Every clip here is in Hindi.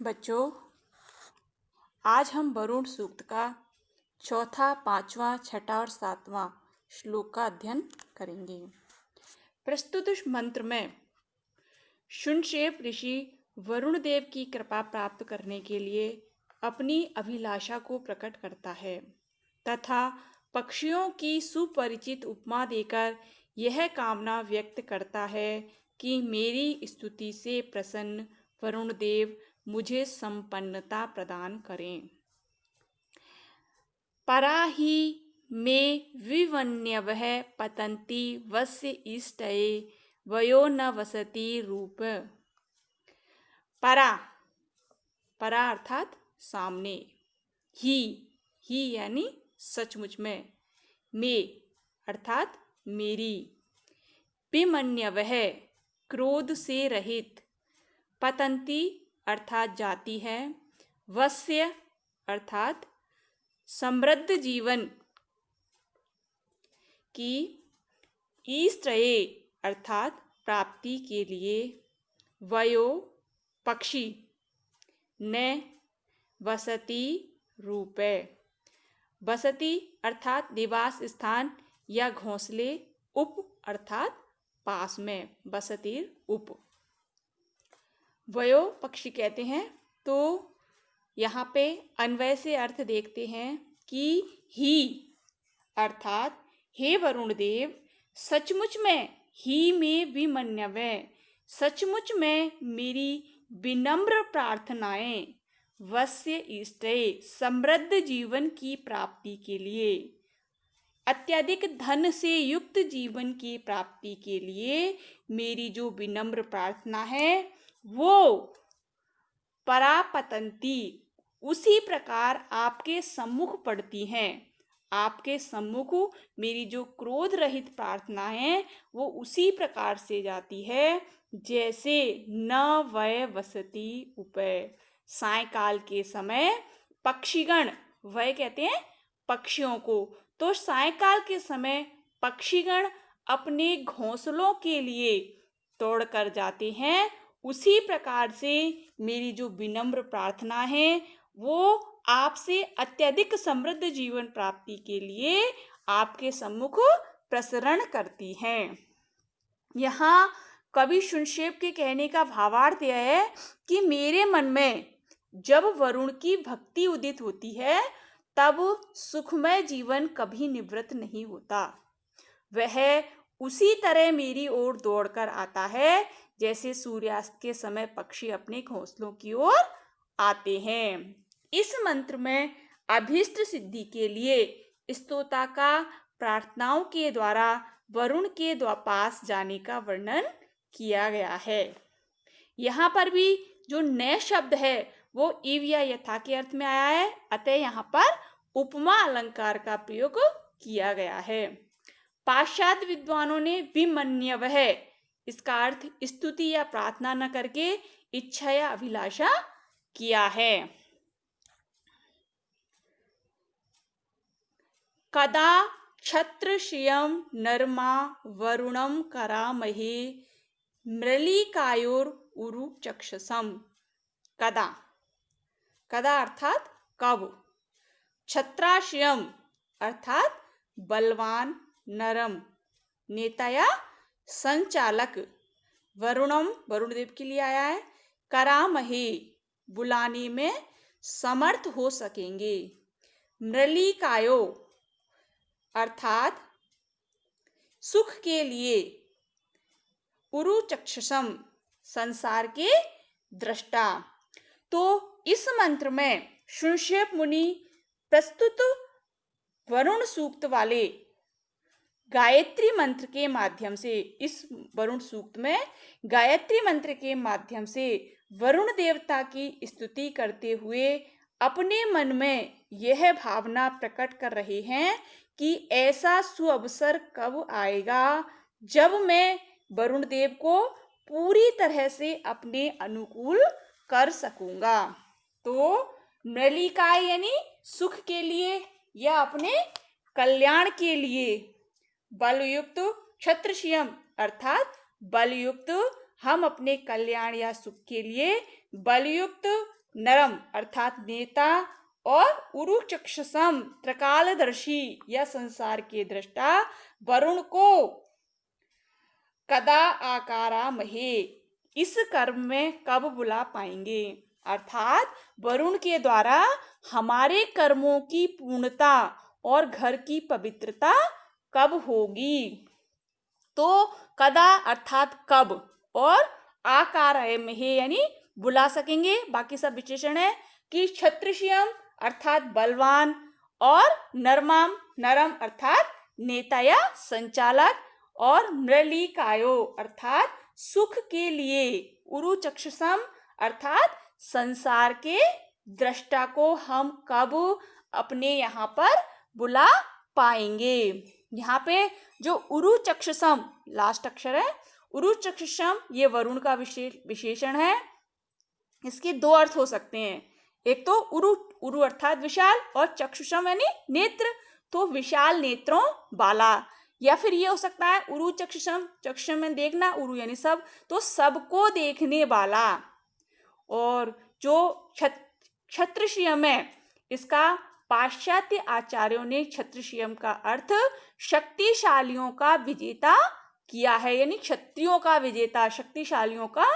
बच्चों, आज हम वरुण सूक्त का चौथा, पांचवा, छठा और सातवां श्लोक का अध्ययन करेंगे। प्रस्तुत मंत्र में शुनशेप ऋषि वरुण देव की कृपा प्राप्त करने के लिए अपनी अभिलाषा को प्रकट करता है तथा पक्षियों की सुपरिचित उपमा देकर यह कामना व्यक्त करता है कि मेरी स्तुति से प्रसन्न वरुण देव मुझे संपन्नता प्रदान करें। परा ही मे विवन्यवः पतन्ति वस्य इष्टये वयो न वसति रूप। परा, परा अर्थात सामने, ही यानी सचमुच में, मे अर्थात मेरी, विमन्यवः क्रोध से रहित, पतन्ति अर्थात जाती है, वस्य अर्थात समृद्ध जीवन की, ईष्टये अर्थात प्राप्ति के लिए, वयो पक्षी, न वसति रूपे, वसति अर्थात निवास स्थान या घोंसले, उप अर्थात पास में, बसति उप। वयो पक्षी कहते हैं तो यहाँ पे अन्वय से अर्थ देखते हैं कि ही अर्थात हे वरुण देव, सचमुच में ही में विमन्यवः, सचमुच में मेरी विनम्र प्रार्थनाएं, वस्य इष्टये समृद्ध जीवन की प्राप्ति के लिए, अत्यधिक धन से युक्त जीवन की प्राप्ति के लिए मेरी जो विनम्र प्रार्थना है वो परापतंती उसी प्रकार आपके सम्मुख पड़ती हैं। आपके सम्मुख मेरी जो क्रोध रहित प्रार्थना है वो उसी प्रकार से जाती है जैसे न वय वसति उपय, सायकाल के समय पक्षीगण, वय कहते हैं पक्षियों को, तो सायकाल के समय पक्षीगण अपने घोंसलों के लिए तोड़ कर जाते हैं। उसी प्रकार से मेरी जो विनम्र प्रार्थना है वो आपसे अत्यधिक समृद्ध जीवन प्राप्ति के लिए आपके सम्मुख प्रसरण करती है। यहाँ कवि शुनशेप के कहने का भावार्थ यह है कि मेरे मन में जब वरुण की भक्ति उदित होती है तब सुखमय जीवन कभी निवृत्त नहीं होता। वह उसी तरह मेरी ओर दौड़कर आता है जैसे सूर्यास्त के समय पक्षी अपने घोंसलों की ओर आते हैं। इस मंत्र में अभीष्ट सिद्धि के लिए स्तोता का प्रार्थनाओं के द्वारा वरुण के पास जाने का वर्णन किया गया है। यहाँ पर भी जो नए शब्द है वो इव या यथा के अर्थ में आया है, अतः यहाँ पर उपमा अलंकार का प्रयोग किया गया है। पाश्चात्य विद्वानों ने विमन्यवः इसका अर्थ स्तुति या प्रार्थना न करके इच्छा या अभिलाषा किया है। कदा क्षत्रश्रियं नरमा वरुणं करामहे मृलिकायोर उरु चक्षसम। कदा, कदा अर्थात कब, क्षत्राश्रियम अर्थात बलवान, नरम नेता या संचालक, वरुणम वरुण देव के लिए आया है, करामहे बुलाने में समर्थ हो सकेंगे, मृलिकायो अर्थात सुख के लिए, उरु चक्षुषम संसार के दृष्टा। तो इस मंत्र में शुनशेप मुनि प्रस्तुत वरुण सूक्त वाले गायत्री मंत्र के माध्यम से, इस वरुण सूक्त में गायत्री मंत्र के माध्यम से वरुण देवता की स्तुति करते हुए अपने मन में यह भावना प्रकट कर रहे हैं कि ऐसा सुअवसर कब आएगा जब मैं वरुण देव को पूरी तरह से अपने अनुकूल कर सकूंगा। तो मृलिकाय यानी सुख के लिए या अपने कल्याण के लिए, बलयुक्त क्षत्रश्रियम अर्थात बलयुक्त, हम अपने कल्याण या सुख के लिए बलयुक्त नरम अर्थात नेता, और उरुचक्षसम त्रिकालदर्शी या संसार के दृष्टा वरुण को कदा आकारा महे, इस कर्म में कब बुला पाएंगे। अर्थात वरुण के द्वारा हमारे कर्मों की पूर्णता और घर की पवित्रता कब होगी। तो कदा अर्थात कब, और आकार महे यानी बुला सकेंगे। बाकी सब विशेषण है कि क्षत्रियम अर्थात बलवान, और नरमाम नरम अर्थात नेता या संचालक, और मृलिकायो अर्थात सुख के लिए, उरुचक्षसम अर्थात संसार के दृष्टा को हम कब अपने यहाँ पर बुला पाएंगे। यहाँ पे जो उरुचक्षसम लास्ट अक्षर है, उरुचक्षसम ये वरुण का विशेषण है। इसके दो अर्थ हो सकते हैं, एक तो उरु उरु अर्थात विशाल, और चक्षुषम यानी नेत्र, तो विशाल नेत्रों वाला। या फिर ये हो सकता है उरु चक्षुषम, चक्षुषम में देखना, उरु यानी सब, तो सबको देखने वाला। और जो क्षत्रियम है, इसका पाश्चात्य आचार्यों ने क्षत्रियम का अर्थ शक्तिशालियों का विजेता किया है, यानी क्षत्रियों का विजेता, शक्तिशालियों का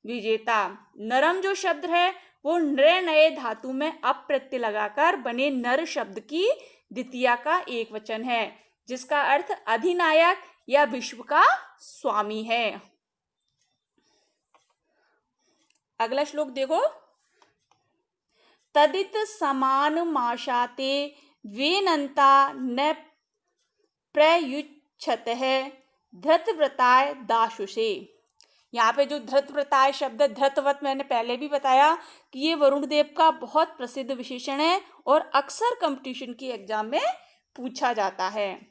विजेता। नरम जो शब्द है वो नृ धातु में अप्रत्यय लगाकर बने नर शब्द की द्वितीया का एक वचन है, जिसका अर्थ अधिनायक या विश्व का स्वामी है। अगला श्लोक देखो, तदित समान माशाते वेनंता न प्रयुच्छतः धृतव्रताय दाशुषे। यहाँ पे जो धृतव्रताय शब्द, धृतव्रत मैंने पहले भी बताया कि ये वरुण देव का बहुत प्रसिद्ध विशेषण है और अक्सर कंपटीशन की एग्जाम में पूछा जाता है।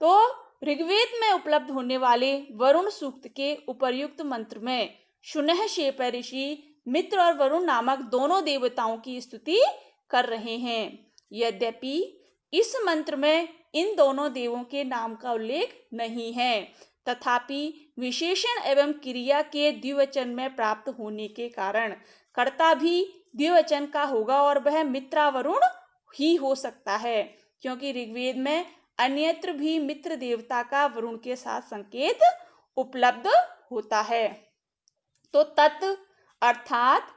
तो ऋग्वेद में उपलब्ध होने वाले वरुण सूक्त के उपर्युक्त मंत्र में शुनह शेप ऋषि मित्र और वरुण नामक दोनों देवताओं की स्तुति कर रहे हैं। यद्यपि इस मंत्र में इन दोनों देवों के नाम का उल्लेख नहीं है, तथापि विशेषण एवं क्रिया के द्विवचन में प्राप्त होने के कारण कर्ता भी द्विवचन का होगा और वह मित्रा वरुण ही हो सकता है, क्योंकि ऋग्वेद में अन्यत्र भी मित्र देवता का वरुण के साथ संकेत उपलब्ध होता है। तो तत् अर्थात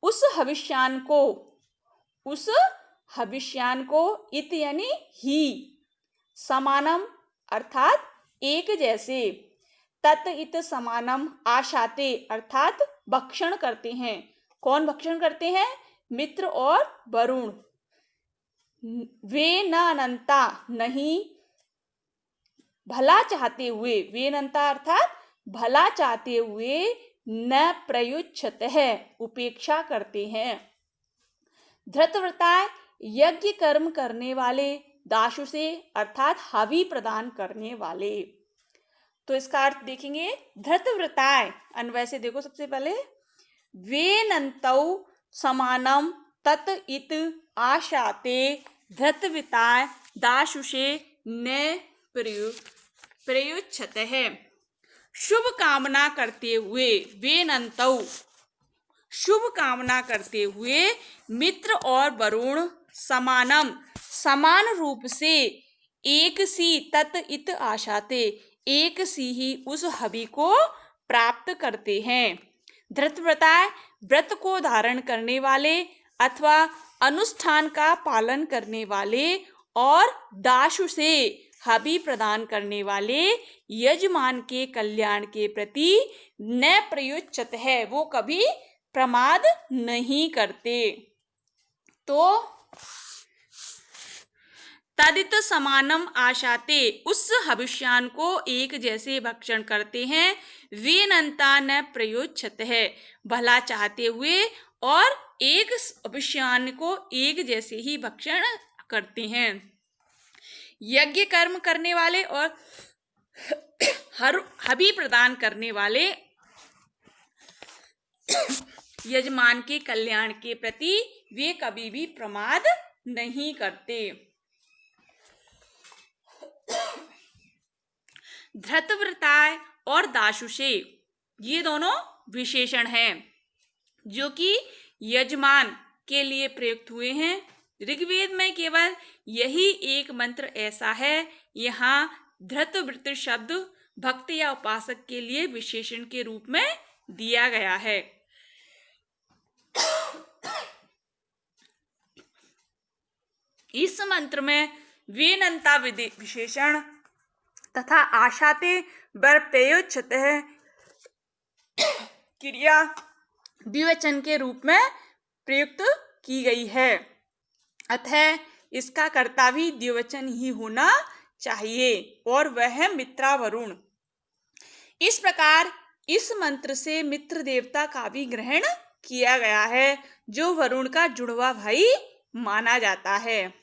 उस हविष्यान को इत यानी ही, समानम अर्थात एक जैसे, तत् इत समानम आशाते अर्थात भक्षण करते हैं। कौन भक्षण करते हैं? मित्र और वरुण। वे न अनंता नहीं भला चाहते हुए, वे अनंता अर्थात भला चाहते हुए, न प्रयुच्छतः उपेक्षा करते हैं। धृतव्रताय यज्ञ कर्म करने वाले, दाशु से अर्थात हवि प्रदान करने वाले। तो इसका अर्थ देखेंगे, धृतव्रताय अन्वय से देखो। सबसे पहले वेनन्तौ समानम तत इत आशाते धृतव्रताय दाशुषे न प्रयुच्छतः। शुभ कामना करते हुए, वेनन्तौ शुभ कामना करते हुए, मित्र और वरुण समानम समान रूप से, एक सी तत इत आशाते एक सी ही उस हवि को प्राप्त करते हैं। धृतव्रताय व्रत को धारण करने वाले अथवा अनुष्ठान का पालन करने वाले, और दाशु से हवि प्रदान करने वाले यजमान के कल्याण के प्रति न प्रयुच्छत है, वो कभी प्रमाद नहीं करते। तो तदित समानम आशाते उस हविष्यान को एक जैसे भक्षण करते हैं। वेनंता न प्रयोच्छत है भला चाहते हुए, और एक हविष्यान को एक जैसे ही भक्षण करते हैं। यज्ञ कर्म करने वाले और हवि प्रदान करने वाले यजमान के कल्याण के प्रति वे कभी भी प्रमाद नहीं करते। धृतव्रताय और दाशुषे ये दोनों विशेषण हैं। जो कि यजमान के लिए प्रयुक्त हुए हैं। ऋग्वेद में केवल यही एक मंत्र ऐसा है। यहाँ धृतवृत्त शब्द भक्त या उपासक के लिए विशेषण के रूप में दिया गया है। इस मंत्र में वेनंता विशेषण तथा आशाते बर प्रयोज्यतः क्रिया द्विवचन के रूप में प्रयुक्त की गई है, अतः इसका कर्ता भी द्विवचन ही होना चाहिए और वह मित्रा वरुण। इस प्रकार इस मंत्र से मित्र देवता का भी ग्रहण किया गया है, जो वरुण का जुड़वा भाई माना जाता है।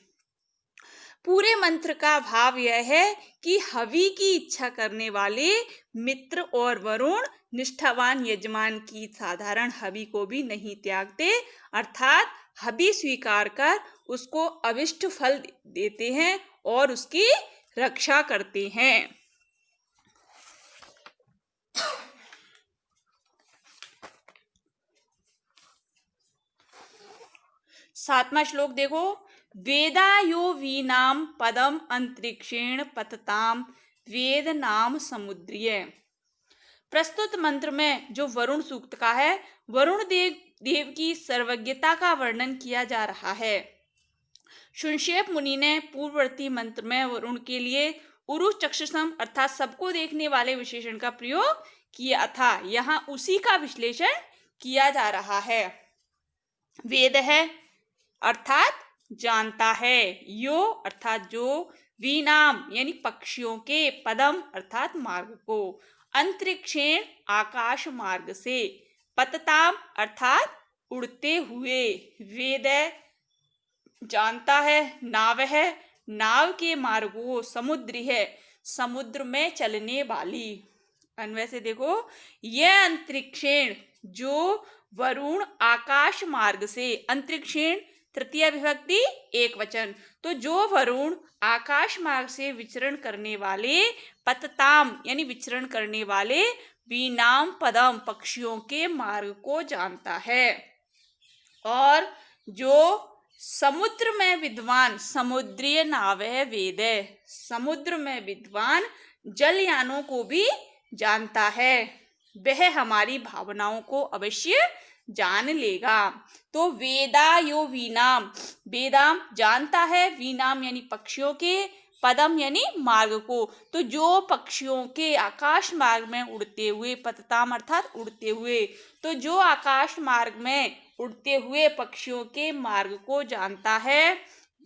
पूरे मंत्र का भाव यह है कि हवि की इच्छा करने वाले मित्र और वरुण निष्ठावान यजमान की साधारण हवि को भी नहीं त्यागते, अर्थात हवि स्वीकार कर उसको अभिष्ट फल देते हैं और उसकी रक्षा करते हैं। 7वां श्लोक देखो। वेदा यो वीनाम पदम अंतरिक्षेण पतताम वेद नाम समुद्रीय। प्रस्तुत मंत्र में जो वरुण सूक्त का है, वरुण देव की सर्वज्ञता का वर्णन किया जा रहा है। शुनशेप मुनि ने पूर्ववर्ती मंत्र में वरुण के लिए उरु चक्षुषम अर्थात सबको देखने वाले विशेषण का प्रयोग किया था। यहाँ उसी का विश्लेषण किया जा रहा है। वेद है अर्थात जानता है, यो अर्थात जो, वीनाम यानी पक्षियों के, पदम अर्थात मार्ग को, अंतरिक्षेण आकाश मार्ग से, पतताम अर्थात उड़ते हुए, वेद जानता है, नाव है नाव के मार्ग को, समुद्री है समुद्र में चलने वाली। अन्वय से देखो, यह अंतरिक्षेण जो वरुण आकाश मार्ग से, अंतरिक्षेण तृतीय विभक्ति एक वचन, तो जो वरुण आकाश मार्ग से विचरण करने वाले, पतताम यानी विचरण करने वाले, वीनाम पदम पक्षियों के मार्ग को जानता है, और जो समुद्र में विद्वान, समुद्रीय नाव है वेद, समुद्र में विद्वान जलयानों को भी जानता है, वह हमारी भावनाओं को अवश्य जान लेगा। तो वेदा यो वीनाम, वेदाम जानता है, वीनाम यानी पक्षियों के, पदम यानी मार्ग को, तो जो पक्षियों के आकाश मार्ग में उड़ते हुए, पतताम अर्थात उड़ते हुए, तो जो आकाश मार्ग में उड़ते हुए पक्षियों के मार्ग को जानता है,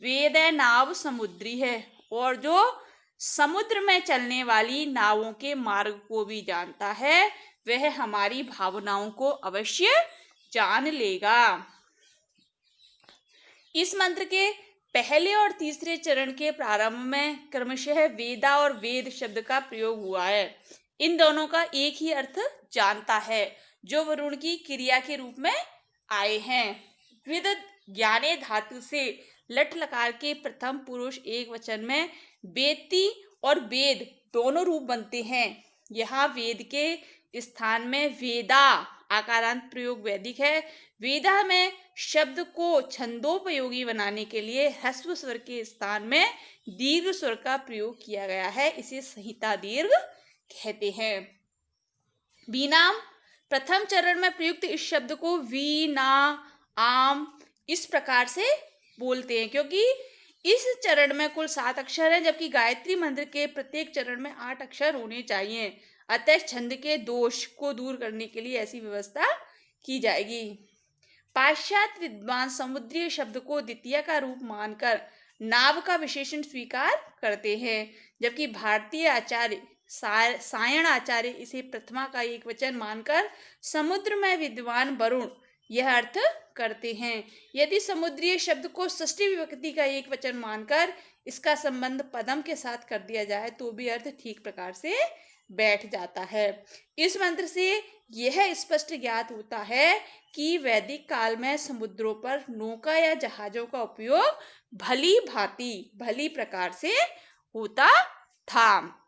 वेद नाव समुद्री है, और जो समुद्र में चलने वाली नावों के मार्ग को भी जानता है, वह हमारी भावनाओं को अवश्य जान लेगा। इस मंत्र के पहले और तीसरे चरण के प्रारंभ में क्रमशः वेदा और वेद शब्द का प्रयोग हुआ है। इन दोनों का एक ही अर्थ जानता है, जो वरुण की क्रिया के रूप में आए हैं। विद ज्ञाने धातु से लट लकार के प्रथम पुरुष एक वचन में वेत्ति और वेद दोनों रूप बनते हैं। यहाँ वेद के स्थान में वेदा आकारांत प्रयोग वैदिक है। वेदा में शब्द को छंदोपयोगी बनाने के लिए ह्रस्व स्वर के स्थान में दीर्घ स्वर का प्रयोग किया गया है, इसे संहिता दीर्घ कहते हैं। वीनाम प्रथम चरण में प्रयुक्त इस शब्द को वीना आम इस प्रकार से बोलते हैं, क्योंकि इस चरण में कुल 7 अक्षर हैं, जबकि गायत्री मंत्र के प्रत्येक चरण में 8 अक्षर होने चाहिए। अतः छंद के दोष को दूर करने के लिए ऐसी व्यवस्था की जाएगी। पाश्चात्य विद्वान समुद्रीय शब्द को द्वितीय का रूप मानकर नाव का विशेषण स्वीकार करते हैं, जबकि भारतीय आचार्य सायण आचार्य इसे प्रथमा का एक वचन मानकर समुद्र में विद्वान वरुण यह अर्थ करते हैं। यदि समुद्रीय शब्द को षष्ठी विभक्ति का एक वचन मानकर इसका संबंध पदम के साथ कर दिया जाए तो भी अर्थ ठीक प्रकार से बैठ जाता है। इस मंत्र से यह स्पष्ट ज्ञात होता है कि वैदिक काल में समुद्रों पर नौका या जहाजों का उपयोग भली प्रकार से होता था।